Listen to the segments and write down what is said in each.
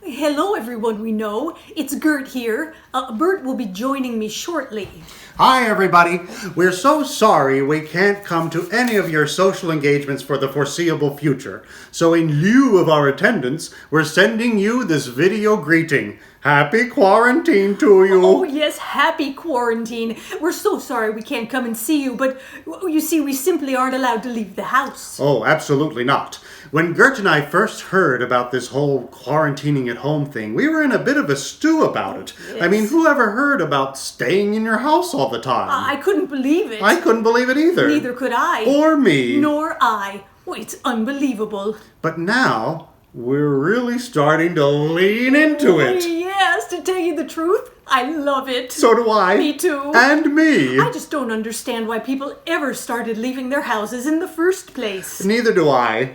Hello, everyone we know. It's Gert here. Bert will be joining me shortly. Hi, everybody. We're so sorry we can't come to any of your social engagements for the foreseeable future. So in lieu of our attendance, we're sending you this video greeting. Happy quarantine to you. Oh, yes, happy quarantine. We're so sorry we can't come and see you, but you see, we simply aren't allowed to leave the house. Oh, absolutely not. When Gert and I first heard about this whole quarantining at home thing, we were in a bit of a stew about it. Yes. I mean, who ever heard about staying in your house all the time? I couldn't believe it. I couldn't believe it either. Neither could I. Or me. Nor I. Oh, it's unbelievable. But now, we're really starting to lean into it. Yes, to tell you the truth, I love it. So do I. Me too. And me. I just don't understand why people ever started leaving their houses in the first place. Neither do I.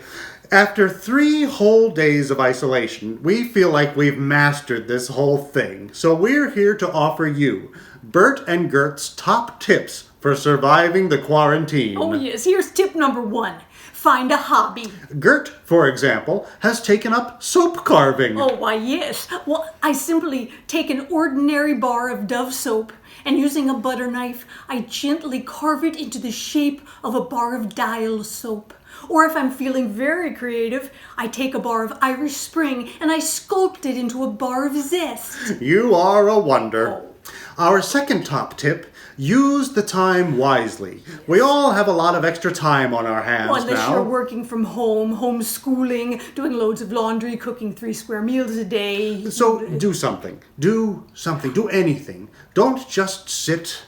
After 3 whole days of isolation, we feel like we've mastered this whole thing. So we're here to offer you Bert and Gert's top tips for surviving the quarantine. Oh yes, here's tip number 1. Find a hobby. Gert, for example, has taken up soap carving. Oh, why yes. Well, I simply take an ordinary bar of Dove soap and using a butter knife, I gently carve it into the shape of a bar of Dial soap. Or if I'm feeling very creative, I take a bar of Irish Spring and I sculpt it into a bar of Zest. You are a wonder. Oh. Our second top tip, use the time wisely. We all have a lot of extra time on our hands Well, unless now. you're working from home, homeschooling, doing loads of laundry, cooking 3 square meals a day. So do something. Do something. Do anything. Don't just sit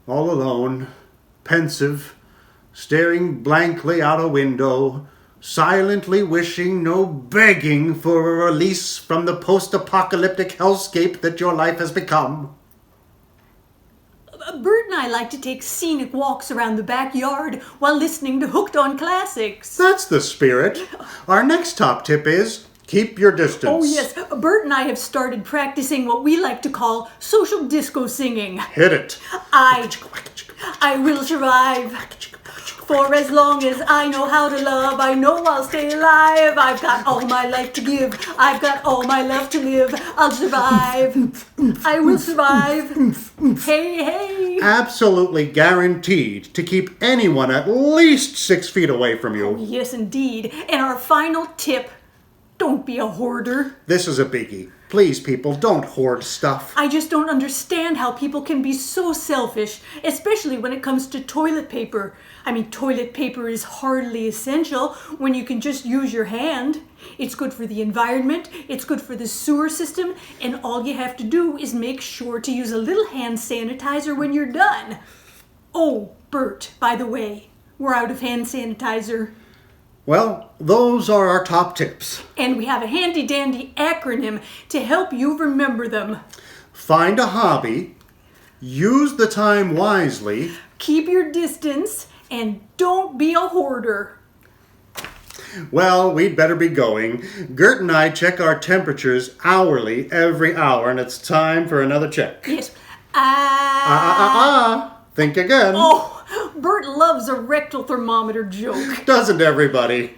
all alone, pensive, staring blankly out a window, silently wishing, no begging for a release from the post-apocalyptic hellscape that your life has become. Bert and I like to take scenic walks around the backyard while listening to Hooked on Classics. That's the spirit. Our next top tip is keep your distance. Oh yes, Bert and I have started practicing what we like to call social disco singing. Hit it. I will survive. For as long as I know how to love, I know I'll stay alive. I've got all my life to give. I've got all my love to live. I'll survive. I will survive. Hey, hey. Absolutely guaranteed to keep anyone at least 6 feet away from you. Yes, indeed. And our final tip, don't be a hoarder. This is a biggie. Please, people, don't hoard stuff. I just don't understand how people can be so selfish, especially when it comes to toilet paper. I mean, toilet paper is hardly essential when you can just use your hand. It's good for the environment, it's good for the sewer system, and all you have to do is make sure to use a little hand sanitizer when you're done. Oh, Bert, by the way, we're out of hand sanitizer. Well, those are our top tips. And we have a handy-dandy acronym to help you remember them. Find a hobby, use the time wisely, Keep your distance, and don't be a hoarder. well, we'd better be going. Gert and I check our temperatures hourly every hour, and it's time for another check. Yes. Think again. Oh, Bert loves a rectal thermometer joke. Doesn't everybody?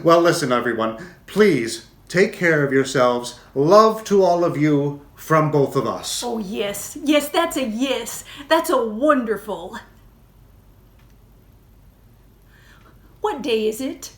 Well, listen, everyone. Please take care of yourselves. Love to all of you from both of us. Oh, yes. Yes, that's a yes. That's a wonderful. What day is it?